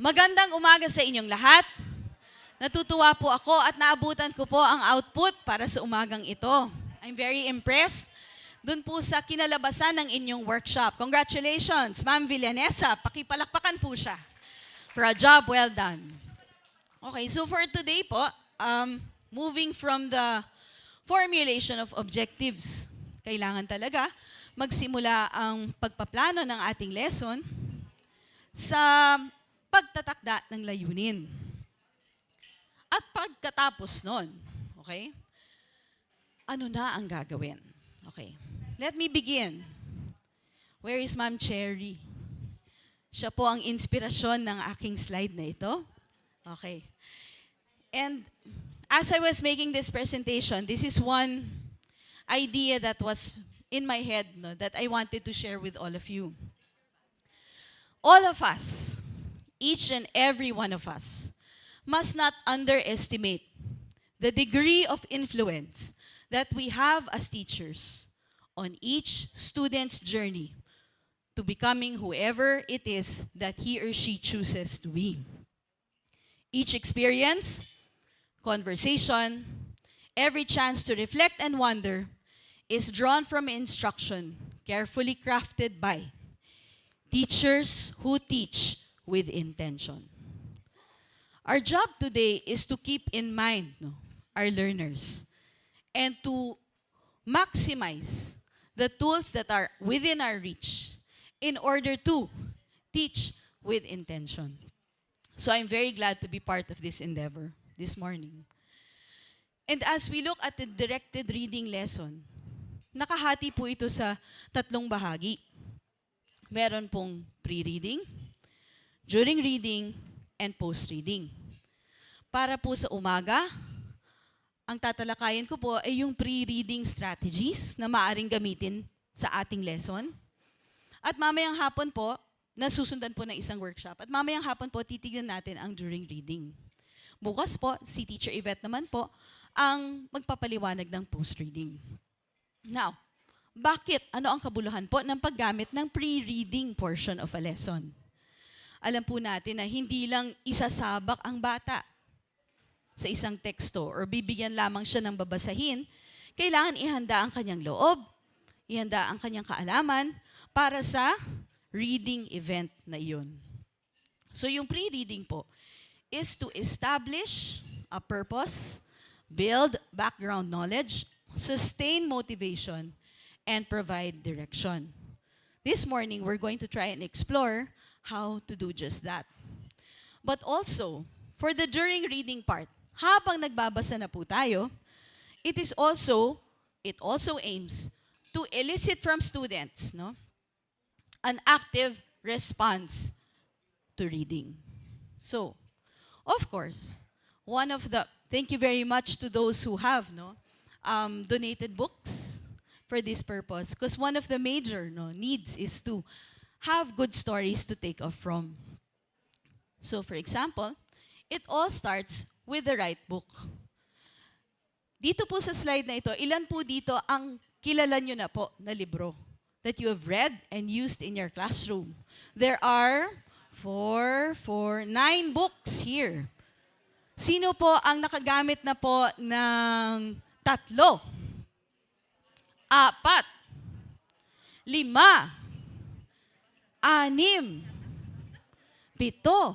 Magandang umaga sa inyong lahat. Natutuwa po ako at naabutan ko po ang output para sa umagang ito. I'm very impressed dun po sa kinalabasan ng inyong workshop. Congratulations, Ma'am Villanesa. Pakipalakpakan po siya for a job well done. Okay, so for today po, moving from the formulation of objectives, kailangan talaga magsimula ang pagpaplano ng ating lesson sa pagtatakda ng layunin. At pagkatapos nun, okay, ano na ang gagawin? Okay, let me begin. Where is Ma'am Cherry? Siya po ang inspirasyon ng aking slide na ito. Okay. And as I was making this presentation, this is one idea that was in my head, no, that I wanted to share with all of you. All of us, each and every one of us, must not underestimate the degree of influence that we have as teachers on each student's journey to becoming whoever it is that he or she chooses to be. Each experience, conversation, every chance to reflect and wonder is drawn from instruction carefully crafted by teachers who teach with intention. Our job today is to keep in mind our learners and to maximize the tools that are within our reach in order to teach with intention. So I'm very glad to be part of this endeavor this morning. And as we look at the directed reading lesson, nakahati po ito sa tatlong bahagi. Meron pong pre-reading, during reading, and post-reading. Para po sa umaga, ang tatalakayin ko po ay yung pre-reading strategies na maaaring gamitin sa ating lesson. At mamayang hapon po, nasusundan po ng isang workshop. At mamayang hapon po, titignan natin ang during reading. Bukas po, si Teacher Yvette naman po ang magpapaliwanag ng post-reading. Now, bakit? Ano ang kabuluhan po ng paggamit ng pre-reading portion of a lesson? Alam po natin na hindi lang isasabak ang bata sa isang teksto or bibigyan lamang siya ng babasahin. Kailangan ihanda ang kanyang loob, ihanda ang kanyang kaalaman para sa reading event na iyon. So yung pre-reading po is to establish a purpose, build background knowledge, sustain motivation, and provide direction. This morning, we're going to try and explore how to do just that. But also, for the during reading part, habang nagbabasa na po tayo, it also aims to elicit from students an active response to reading. So, of course, thank you very much to those who have donated books for this purpose, because one of the major needs is to have good stories to take off from. So for example, it all starts with the right book. Dito po sa slide na ito, ilan po dito ang kilala nyo na po na libro that you have read and used in your classroom? There are 9 books here. Sino po ang nakagamit na po ng 3? 4, 5, 6, 7,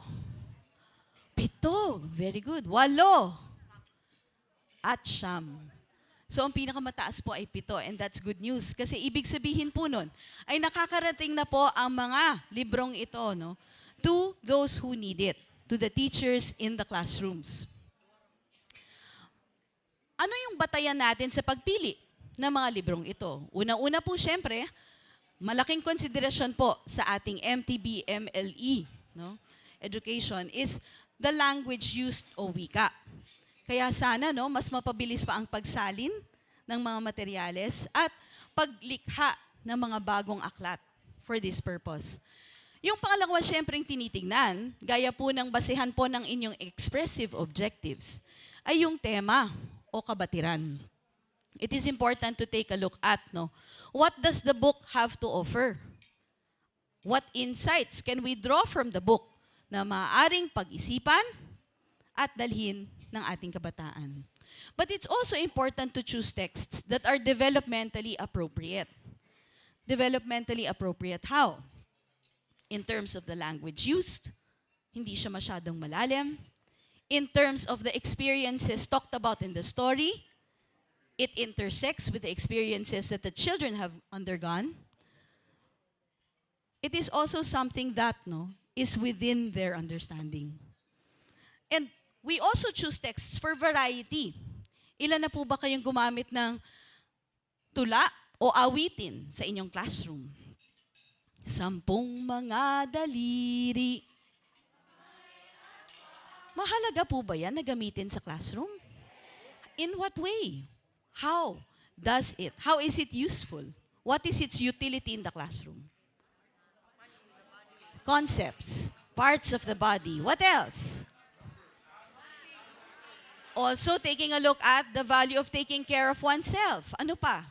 7, very good, 8, at 9. So ang pinakamataas po ay 7, and that's good news. Kasi ibig sabihin po nun, ay nakakarating na po ang mga librong ito to those who need it, to the teachers in the classrooms. Ano yung batayan natin sa pagpili ng mga librong ito? Una-una po, syempre, malaking konsiderasyon po sa ating MTB-MLE education is the language used o wika. Kaya sana mas mapabilis pa ang pagsalin ng mga materyales at paglikha ng mga bagong aklat for this purpose. Yung pangalawa, syempre, tinitingnan, gaya po ng basehan po ng inyong expressive objectives, ay yung tema o kabatiran. It is important to take a look at what does the book have to offer? What insights can we draw from the book na maaaring pag-isipan at dalhin ng ating kabataan. But it's also important to choose texts that are developmentally appropriate. Developmentally appropriate how? In terms of the language used, hindi siya masyadong malalim. In terms of the experiences talked about in the story, it intersects with the experiences that the children have undergone. It is also something that is within their understanding. And we also choose texts for variety. Ilan na po ba kayong gumamit ng tula o awitin sa inyong classroom? 10 mga daliri. Mahalaga po ba yan na gamitin sa classroom? In what way? How is it useful? What is its utility in the classroom? Concepts, parts of the body. What else? Also, taking a look at the value of taking care of oneself. Ano pa?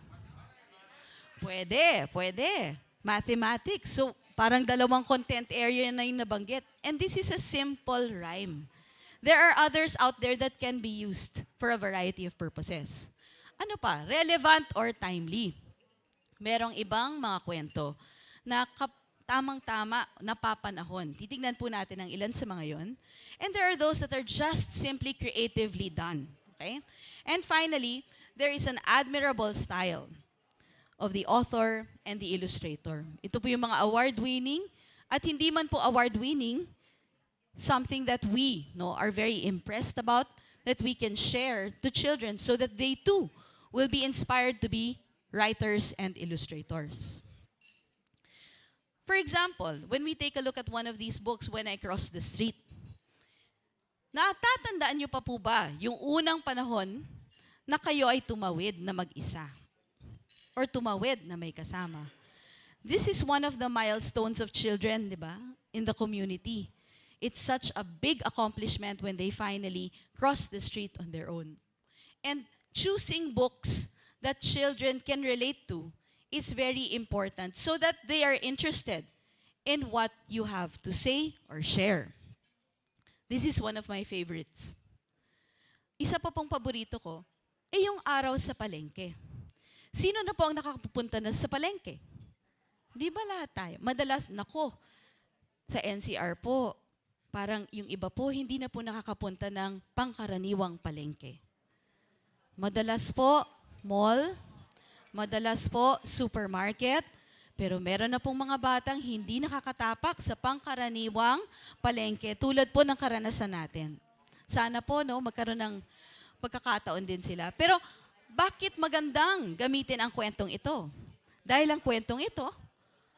Pwede. Mathematics. So, parang dalawang content area na yung nabanggit. And this is a simple rhyme. There are others out there that can be used for a variety of purposes. Ano pa? Relevant or timely. Merong ibang mga kwento na tamang-tama, napapanahon. Titignan po natin ang ilan sa mga yon. And there are those that are just simply creatively done. Okay? And finally, there is an admirable style of the author and the illustrator. Ito po yung mga award-winning at hindi man po award-winning, something that we are very impressed about, that we can share to children so that they too will be inspired to be writers and illustrators. For example, when we take a look at one of these books, When I Cross the Street, natatandaan niyo pa po ba yung unang panahon na kayo ay tumawid na mag-isa? Or tumawid na may kasama? This is one of the milestones of children, di ba? In the community. It's such a big accomplishment when they finally cross the street on their own. And choosing books that children can relate to is very important so that they are interested in what you have to say or share. This is one of my favorites. Isa pa pong paborito ko, yung araw sa palengke. Sino na po ang nakakapunta na sa palengke? Di ba lahat tayo? Madalas, sa NCR po, parang yung iba po, hindi na po nakakapunta ng pangkaraniwang palengke. Madalas po, mall, madalas po, supermarket, pero meron na pong mga batang hindi nakakatapak sa pangkaraniwang palengke tulad po ng karanasan natin. Sana po magkaroon ng pagkakataon din sila. Pero bakit magandang gamitin ang kwentong ito? Dahil ang kwentong ito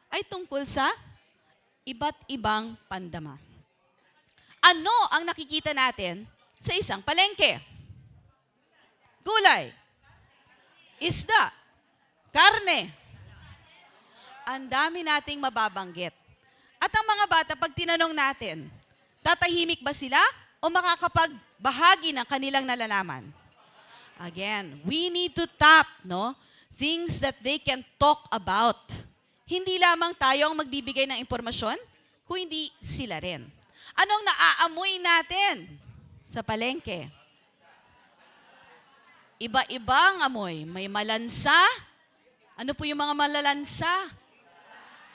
ay tungkol sa iba't ibang pandama. Ano ang nakikita natin sa isang palengke? Gulay, isda, karne. Ang dami nating mababanggit. At ang mga bata, pag tinanong natin, tatahimik ba sila o makakapagbahagi ng kanilang nalalaman? Again, we need to tap things that they can talk about. Hindi lamang tayo ang magbibigay ng impormasyon, kundi sila rin. Anong naaamoy natin sa palengke? Iba-ibang amoy. May malansa. Ano po yung mga malalansa?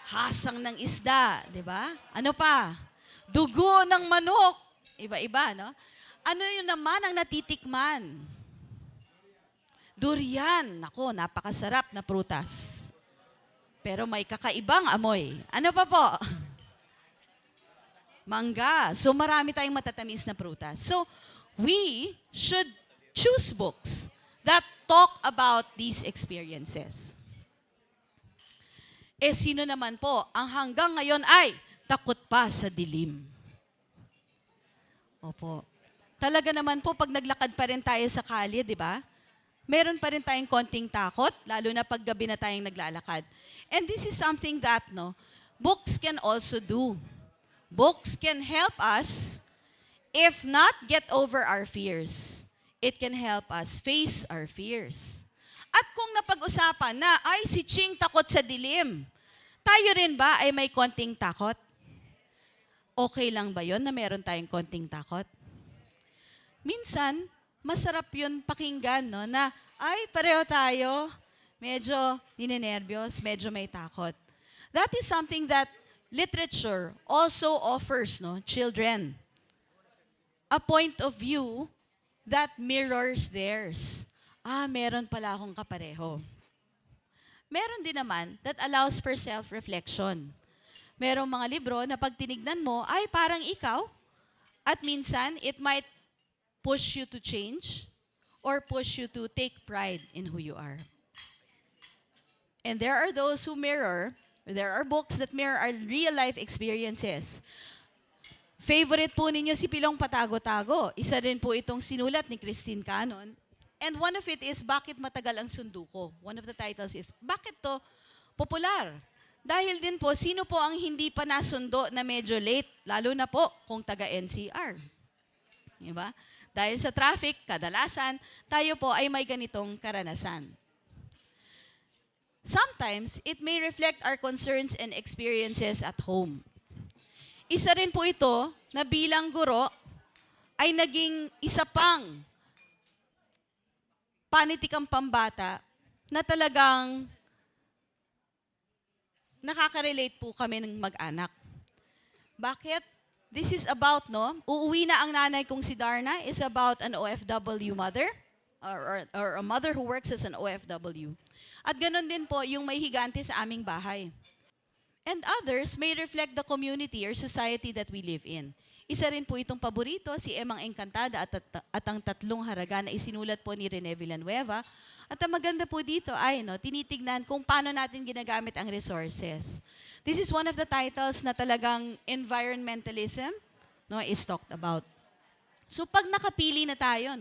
Hasang ng isda, di ba? Ano pa? Dugo ng manok. Iba-iba, no? Ano yun naman ang natitikman? Durian. Nako, napakasarap na prutas. Pero may kakaibang amoy. Ano pa po? Mangga. So marami tayong matatamis na prutas. So we should choose books that talk about these experiences. Sino naman po ang hanggang ngayon ay takot pa sa dilim? Opo. Talaga naman po, pag naglakad pa rin tayo sa kalye, di ba? Meron pa rin tayong konting takot, lalo na pag gabi na tayong naglalakad. And this is something that, books can also do. Books can help us, if not get over our fears, it can help us face our fears. At kung napag-usapan na, ay si Ching takot sa dilim, tayo rin ba ay may konting takot? Okay lang ba yon na meron tayong konting takot? Minsan, masarap yun pakinggan, no? Na, ay, pareho tayo. Medyo ninenervyos, medyo may takot. That is something that literature also offers, no? Children. A point of view that mirrors theirs. Meron pala akong kapareho. Meron din naman that allows for self-reflection. Merong mga libro na pag tinignan mo, ay parang ikaw. At minsan, it might push you to change or push you to take pride in who you are. And there are those who mirror, there are books that mirror our real-life experiences. Favorite po ninyo si Pilong Patago-Tago. Isa rin po itong sinulat ni Christine Cannon. And one of it is, Bakit Matagal ang Sundo Ko? One of the titles is, Bakit to popular? Dahil din po, sino po ang hindi pa nasundo na medyo late? Lalo na po kung taga-NCR. Diba? Dahil sa traffic, kadalasan, tayo po ay may ganitong karanasan. Sometimes, it may reflect our concerns and experiences at home. Isa rin po ito na bilang guro ay naging isa pang panitikang pambata na talagang nakaka-relate po kami ng mag-anak. Bakit? This is about, no? Uuwi na ang nanay kong si Darna is about an OFW mother or a mother who works as an OFW. At ganun din po yung may higante sa aming bahay. And others may reflect the community or society that we live in. Isa rin po itong paborito, si Emang Encantada at ang Tatlong Haraga na isinulat po ni Rene Villanueva. At ang maganda po dito ay tinitignan kung paano natin ginagamit ang resources. This is one of the titles na talagang environmentalism is talked about. So pag nakapili na tayo,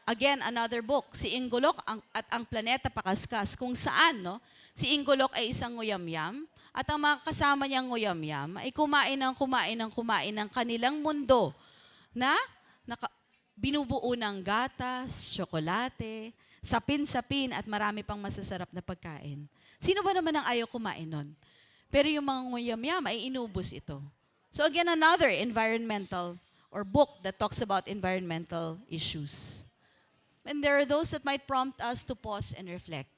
again, another book, si Ingolok at ang Planeta Pakaskas, kung saan si Ingolok ay isang nguyamyam at ang mga kasama niyang nguyamyam ay kumain ng kanilang mundo na binubuo ng gatas, tsokolate, sapin-sapin at marami pang masasarap na pagkain. Sino ba naman ang ayaw kumain nun? Pero yung mga nguyamyam ay inubos ito. So again, another environmental or book that talks about environmental issues. And there are those that might prompt us to pause and reflect.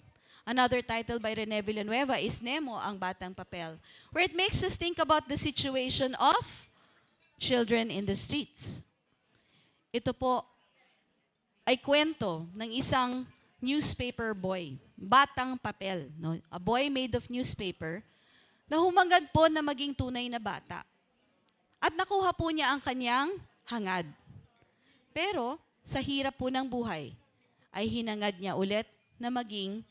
Another title by Rene Villanueva is Nemo, ang Batang Papel, where it makes us think about the situation of children in the streets. Ito po ay kwento ng isang newspaper boy, batang papel, a boy made of newspaper, na humangad po na maging tunay na bata. At nakuha po niya ang kanyang hangad. Pero sa hirap po ng buhay, ay hinangad niya ulit na maging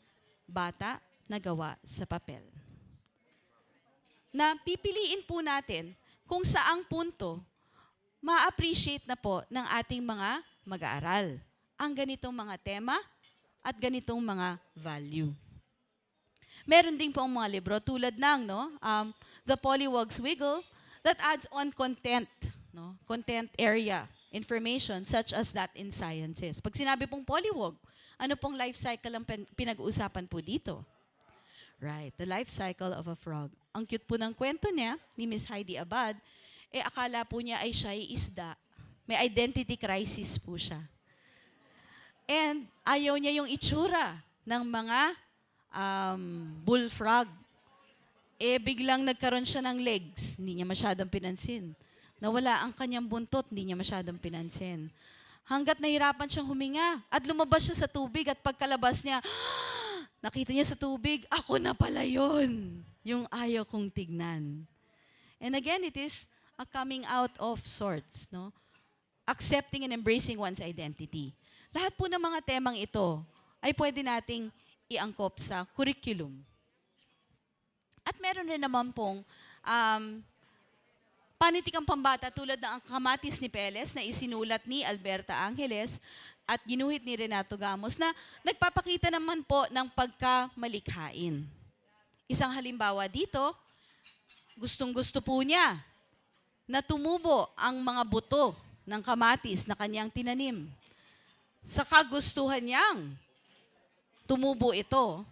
bata na gawa sa papel. Na pipiliin po natin kung saang punto ma-appreciate na po ng ating mga mag-aaral ang ganitong mga tema at ganitong mga value. Meron din po ang mga libro tulad ng The Pollywog's Wiggle that adds on content, content area information such as that in sciences. Pag sinabi pong polywog, ano pong life cycle ang pinag-uusapan po dito? Right, the life cycle of a frog. Ang cute po ng kwento niya, ni Miss Heidi Abad, akala po niya ay siya ay isda. May identity crisis po siya. And ayaw niya yung itsura ng mga bullfrog. Biglang nagkaroon siya ng legs, hindi niya masyadong pinansin. Nawala ang kanyang buntot, hindi niya masyadong pinansin. Hanggat nahirapan siyang huminga at lumabas siya sa tubig at pagkalabas niya, nakita niya sa tubig, ako na pala yun, yung ayaw kong tignan. And again, it is a coming out of sorts, accepting and embracing one's identity. Lahat po ng mga temang ito ay pwede nating iangkop sa curriculum. At meron rin naman pong panitikang pambata tulad ng Ang Kamatis ni Peles na isinulat ni Alberta Angeles at ginuhit ni Renato Gamos na nagpapakita naman po ng pagkamalikhain. Isang halimbawa dito, gustong-gusto po niya na tumubo ang mga buto ng kamatis na kanyang tinanim. Sa kagustuhan niyang tumubo ito,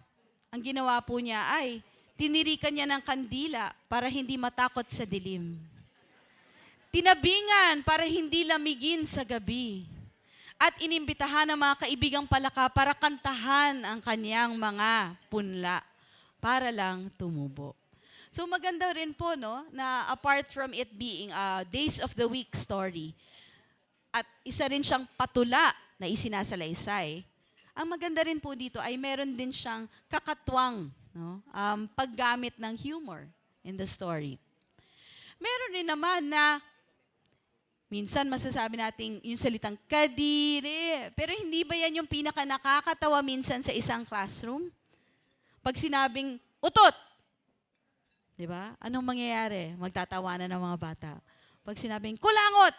ang ginawa po niya ay tinirikan niya ng kandila para hindi matakot sa dilim. tinabingan para hindi lamigin sa gabi. At inimbitahan ng mga kaibigang palaka para kantahan ang kanyang mga punla para lang tumubo. So maganda rin po, no, na apart from it being a days of the week story, at isa rin siyang patula na isinasalaysay, ang maganda rin po dito ay meron din siyang kakatwang, no, paggamit ng humor in the story. Meron rin naman na minsan masasabi natin yung salitang kadiri, pero hindi ba yan yung pinaka nakakatawa minsan sa isang classroom? Pag sinabing utot, di ba? Anong mangyayari? Magtatawanan ng mga bata. Pag sinabing kulangot,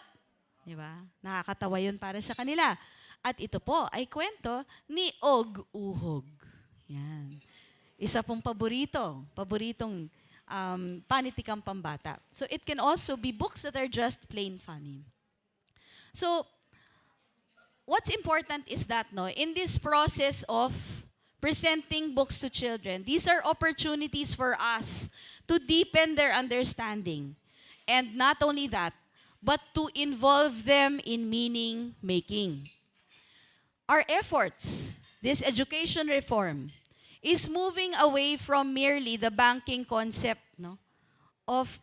di ba? Nakakatawa yun para sa kanila. At ito po ay kwento ni Og Uhog. Yan. Isa pong paboritong panitikang pambata. So it can also be books that are just plain funny. So what's important is that, no, in this process of presenting books to children, these are opportunities for us to deepen their understanding. And not only that, but to involve them in meaning making. Our efforts, this education reform, is moving away from merely the banking concept, no, of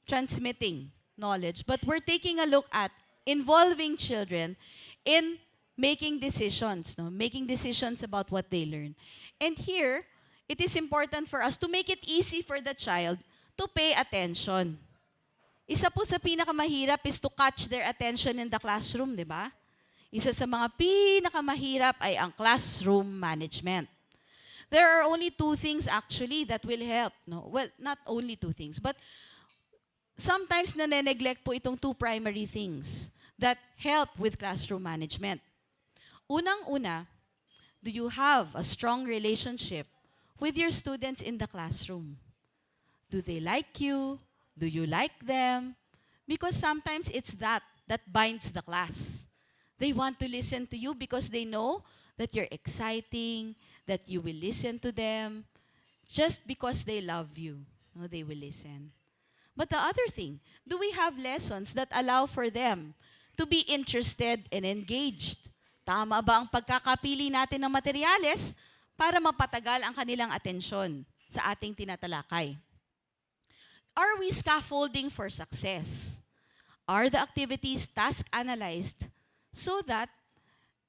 transmitting knowledge, but we're taking a look at involving children in making decisions, no, making decisions about what they learn. And here, it is important for us to make it easy for the child to pay attention. Isa po sa pinakamahirap is to catch their attention in the classroom, di ba? Isa sa mga pinakamahirap ay ang classroom management. There are only two things actually that will help. No? Well, not only two things, but sometimes nane-neglect po itong two primary things that help with classroom management. Unang-una, do you have a strong relationship with your students in the classroom? Do they like you? Do you like them? Because sometimes it's that binds the class. They want to listen to you because they know that you're exciting, that you will listen to them. Just because they love you, no, they will listen. But the other thing, do we have lessons that allow for them to be interested and engaged? Tama ba ang pagkakapili natin ng materyales para mapatagal ang kanilang atensyon sa ating tinatalakay? Are we scaffolding for success? Are the activities task analyzed so that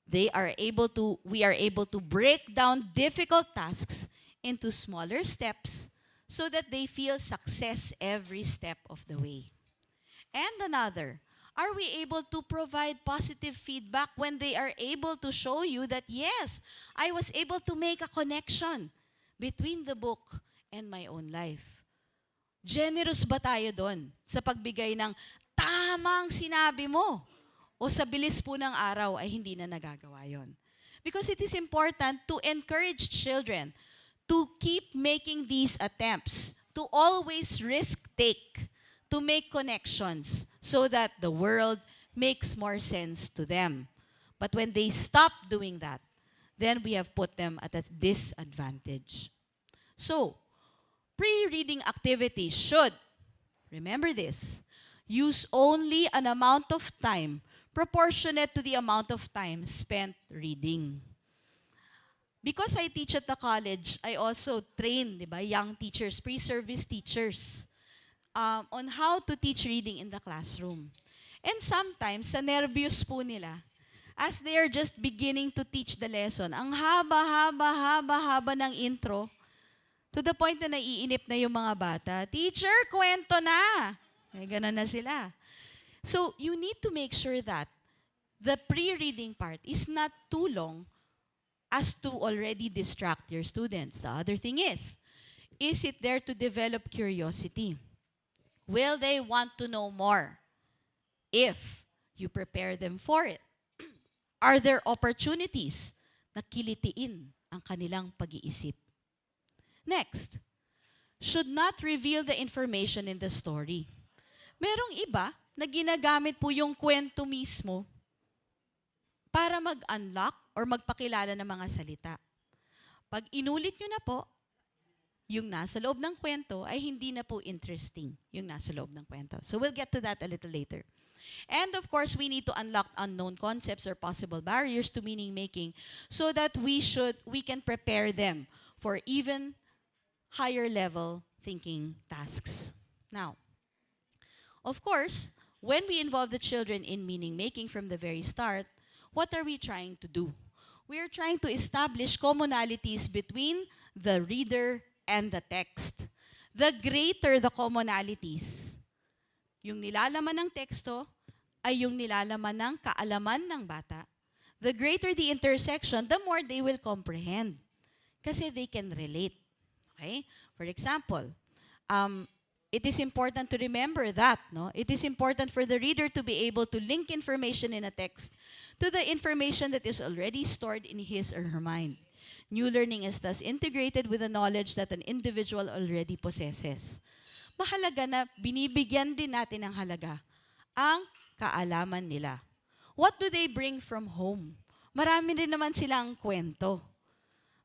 we are able to break down difficult tasks into smaller steps so that they feel success every step of the way? And another, are we able to provide positive feedback when they are able to show you that, yes, I was able to make a connection between the book and my own life? Generous ba tayo doon sa pagbigay ng tamang sinabi mo? O sa bilis po ng araw ay hindi na nagagawa yon? Because it is important to encourage children to keep making these attempts, to always risk-take, to make connections so that the world makes more sense to them. But when they stop doing that, then we have put them at a disadvantage. So, pre-reading activities should, remember this, use only an amount of time proportionate to the amount of time spent reading. Because I teach at the college, I also train, di ba, young teachers, pre-service teachers, on how to teach reading in the classroom. And sometimes, sa nervyos po nila, as they are just beginning to teach the lesson, ang haba ng intro, to the point na naiinip na yung mga bata, "Teacher, kwento na!" May ganun na sila. So, you need to make sure that the pre-reading part is not too long as to already distract your students. The other thing is it there to develop curiosity? Will they want to know more if you prepare them for it? Are there opportunities na kilitiin ang kanilang pag-iisip? Next, should not reveal the information in the story. Merong iba na ginagamit po yung kwento mismo para mag-unlock or magpakilala ng mga salita. Pag inulit nyo na po, yung nasa loob ng kwento ay hindi na po interesting yung nasa loob ng kwento. So we'll get to that a little later. And of course, we need to unlock unknown concepts or possible barriers to meaning making so that we can prepare them for even higher level thinking tasks. Now, of course, when we involve the children in meaning making from the very start, what are we trying to do? We are trying to establish commonalities between the reader and the text. The greater the commonalities, yung nilalaman ng teksto ay yung nilalaman ng kaalaman ng bata. The greater the intersection, the more they will comprehend. Kasi they can relate. Okay? For example, it is important to remember that, no? It is important for the reader to be able to link information in a text to the information that is already stored in his or her mind. New learning is thus integrated with the knowledge that an individual already possesses. Mahalaga na binibigyan din natin ng halaga ang kaalaman nila. What do they bring from home? Marami rin naman silang kwento.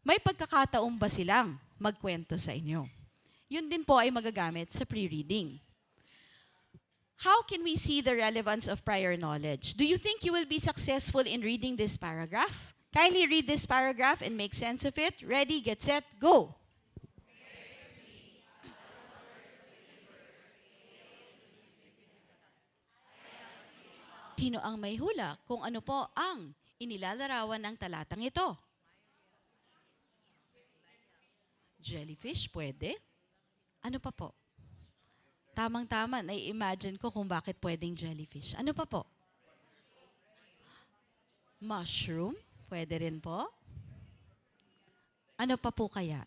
May pagkakataon ba silang magkwento sa inyo? Yun din po ay magagamit sa pre-reading. How can we see the relevance of prior knowledge? Do you think you will be successful in reading this paragraph? Kindly read this paragraph and make sense of it. Ready, get set, go! Sino ang may hula kung ano po ang inilalarawan ng talatang ito? Jellyfish, pwede? Ano pa po? Tamang-tama, nai-imagine ko kung bakit pwedeng jellyfish. Ano pa po? Mushroom, pwede rin po. Ano pa po kaya?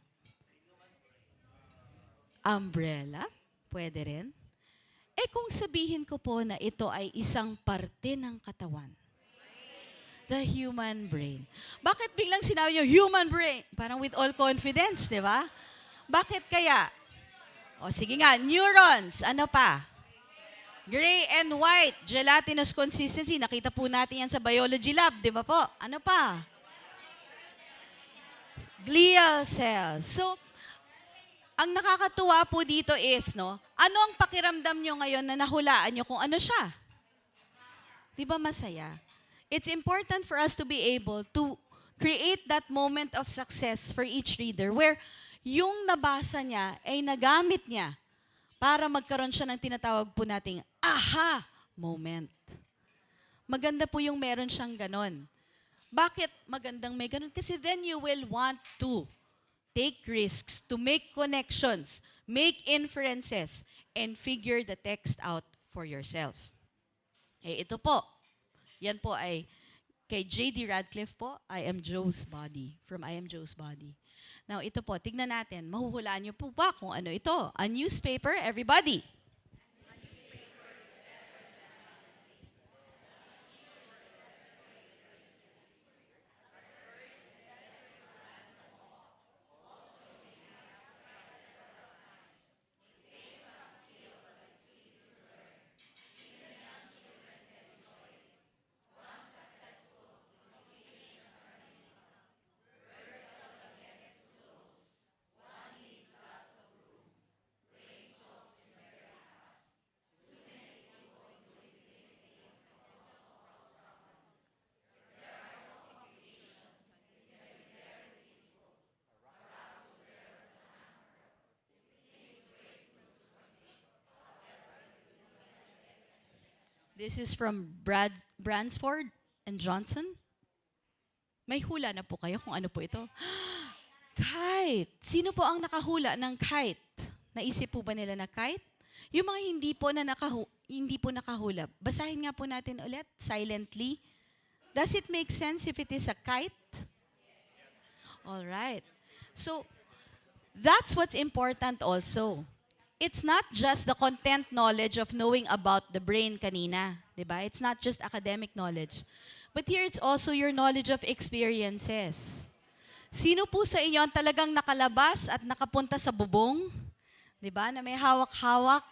Umbrella, pwede rin. Eh kung sabihin ko po na ito ay isang parte ng katawan. The human brain. Bakit biglang sinabi niyo human brain? Parang with all confidence, di ba? Bakit kaya? O sige nga, neurons. Ano pa? Gray and white. Gelatinous consistency. Nakita po natin yan sa biology lab, di ba po? Ano pa? Glial cells. So, ang nakakatuwa po dito is, no, ano ang pakiramdam nyo ngayon na nahulaan nyo kung ano siya? Di ba masaya? It's important for us to be able to create that moment of success for each reader where yung nabasa niya ay nagamit niya para magkaroon siya ng tinatawag po nating aha moment. Maganda po yung meron siyang ganon. Bakit magandang may ganon? Kasi then you will want to take risks, to make connections, make inferences, and figure the text out for yourself. Eh, ito po. Yan po ay kay J.D. Radcliffe po, I Am Joe's Body, from I Am Joe's Body. Now, ito po, tignan natin. Mahuhulaan niyo po ba kung ano ito? A newspaper, everybody. This is from Bransford and Johnson. May hula na po kayo kung ano po ito? Kite. Sino po ang nakahula ng kite? Naisip po ba nila na kite? Yung mga hindi po nakahula, basahin nga po natin ulit, silently. Does it make sense if it is a kite? All right. So, that's what's important also. It's not just the content knowledge of knowing about the brain kanina, diba? It's not just academic knowledge. But here it's also your knowledge of experiences. Sino po sa inyo ang talagang nakalabas at nakapunta sa bubong? Diba? Na may hawak-hawak,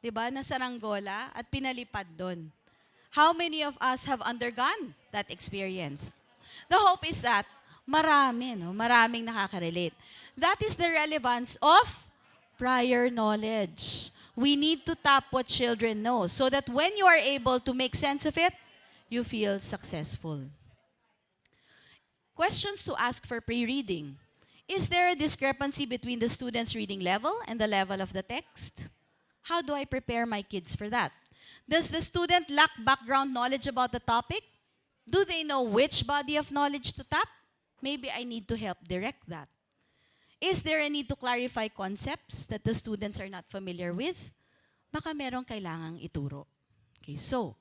diba? Na saranggola at pinalipad doon. How many of us have undergone that experience? The hope is that Marami, no? Maraming nakaka-relate. That is the relevance of prior knowledge. We need to tap what children know so that when you are able to make sense of it, you feel successful. Questions to ask for pre-reading. Is there a discrepancy between the student's reading level and the level of the text? How do I prepare my kids for that? Does the student lack background knowledge about the topic? Do they know which body of knowledge to tap? Maybe I need to help direct that. Is there a need to clarify concepts that the students are not familiar with? Baka merong kailangang ituro. Okay, so,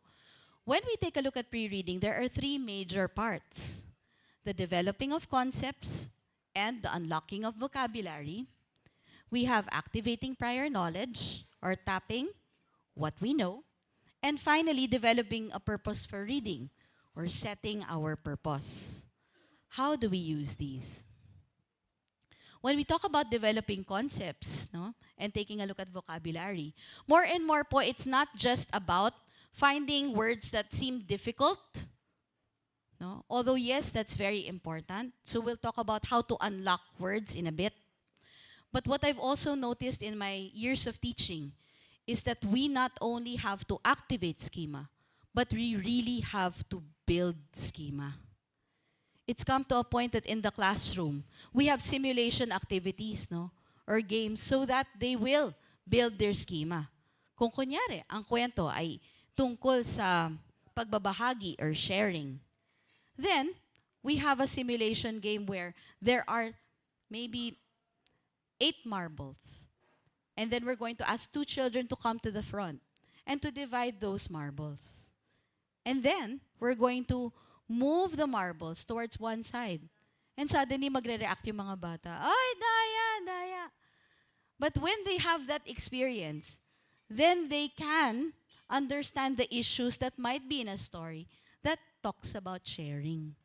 when we take a look at pre-reading, there are three major parts. The developing of concepts and the unlocking of vocabulary. We have activating prior knowledge or tapping what we know. And finally, developing a purpose for reading or setting our purpose. How do we use these? When we talk about developing concepts, no, and taking a look at vocabulary, more and more po, it's not just about finding words that seem difficult, no? Although yes, that's very important. So we'll talk about how to unlock words in a bit. But what I've also noticed in my years of teaching is that we not only have to activate schema, but we really have to build schema. It's come to a point that in the classroom, we have simulation activities, no, or games so that they will build their schema. Kung kunyari, ang kwento ay tungkol sa pagbabahagi or sharing, then we have a simulation game where there are maybe 8 marbles. And then we're going to ask 2 children to come to the front and to divide those marbles. And then we're going to move the marbles towards one side. And suddenly magre-react yung mga bata. Ay, daya, daya. But when they have that experience, then they can understand the issues that might be in a story that talks about sharing.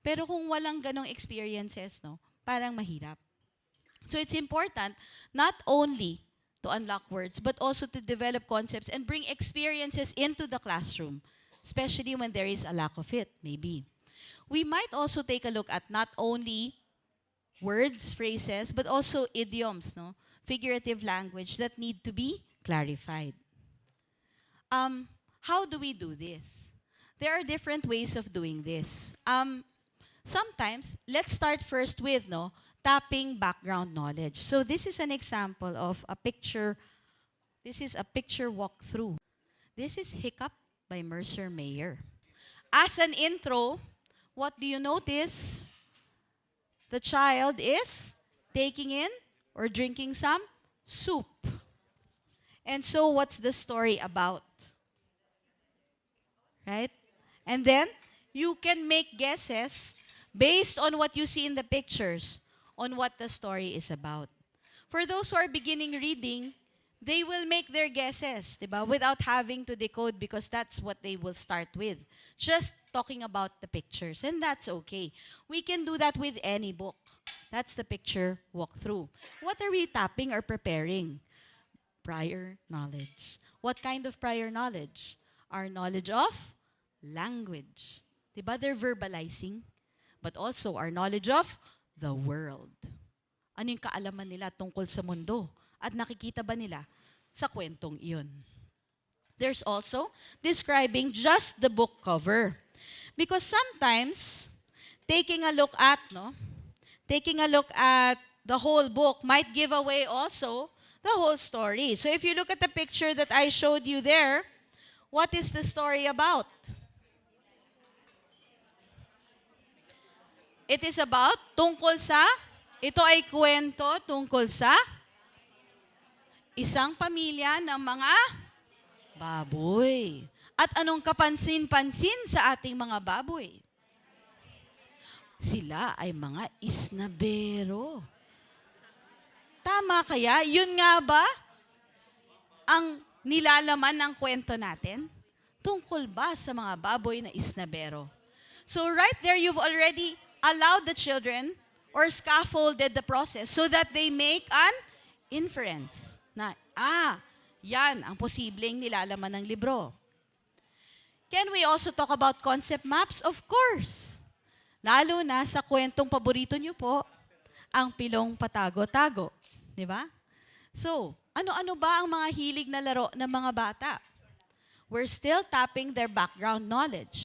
Pero kung walang ganong experiences, no, parang mahirap. So it's important not only to unlock words, but also to develop concepts and bring experiences into the classroom, especially when there is a lack of it, maybe. We might also take a look at not only words, phrases, but also idioms, no? Figurative language that need to be clarified. How do we do this? There are different ways of doing this. Sometimes, let's start first with, no, tapping background knowledge. So this is an example of a picture. This is a picture walkthrough. This is Hiccup by Mercer Mayer. As an intro, what do you notice? The child is taking in or drinking some soup. And so what's the story about? Right? And then you can make guesses based on what you see in the pictures on what the story is about. For those who are beginning reading, they will make their guesses, diba? Without having to decode because that's what they will start with. Just talking about the pictures, and that's okay. We can do that with any book. That's the picture walkthrough. What are we tapping or preparing? Prior knowledge. What kind of prior knowledge? Our knowledge of language. Diba? They're verbalizing. But also our knowledge of the world. Ano yung kaalaman nila tungkol sa mundo? At nakikita ba nila sa kwentong iyon? There's also describing just the book cover. Because sometimes, taking a look at the whole book might give away also the whole story. So if you look at the picture that I showed you there, what is the story about? It is about tungkol sa, ito ay kwento tungkol sa isang pamilya ng mga baboy. At anong kapansin-pansin sa ating mga baboy? Sila ay mga isnabero. Tama kaya? Yun nga ba ang nilalaman ng kwento natin? Tungkol ba sa mga baboy na isnabero? So right there, you've already allowed the children or scaffolded the process so that they make an inference na, yan ang posibleng nilalaman ng libro. Can we also talk about concept maps? Of course. Lalo na sa kwentong paborito niyo po, ang Pilong Patago-Tago. Di ba? So, ano-ano ba ang mga hilig na laro ng mga bata? We're still tapping their background knowledge.